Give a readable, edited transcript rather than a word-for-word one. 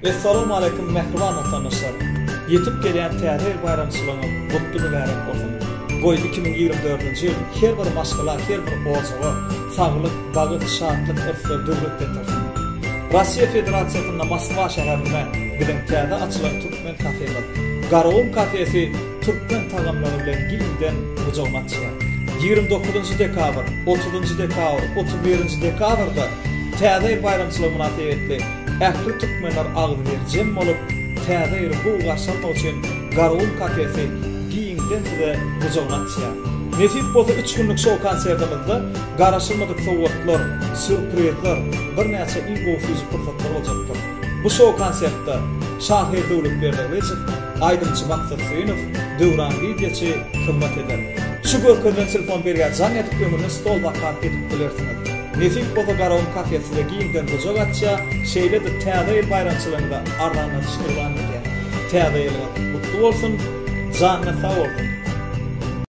Assalamu alaykum mehriban vatandaşlar. Yetip gelen Täze bayramçylygyny gutly mübarek bolsun. Goý 2024-nji ýyl her bir maşgala, her bir ozaga saglyk, bagyt, şadlyk, öfke, döwlet getirsin. Rossiya Federasiýasynyň Moskwa şäherinde bilen Täze açylan Türkmen kafeler. Garawun kafesi Türkmen tagamlary bilen giňden bujamatçy. 29 dekabr, 30 dekabr, 31 dekabrda Täze bayramçylygy münasibetli ähli türkmenler agdyr jem bolup Täze ýyly bu garşalmak üçin Garawun kafesi giňden de bujamatçy. Nesip bolsa 3 günlük şow konsertimizde garaşylmadyk sowgatlar, sürprizler, bir näçe ingofiz pursatlar boljakdyr. Bu şow konsertde Şahir Döwletberdiňiz, Aýdymçy Maksat Hüseýnow, Döwran Giýdiçi hyzmat eder. Şu görkezden telefon berýär, janýatyp ömürni stol bakat edip bilersiňiz. Nesip bolsa Garawun kafesinde giňden bujagatça, şeýle de Täze bayramçylygynda arlanyş elan edýär. Täze ýyly gutly bolsun, janyna sag bolsun.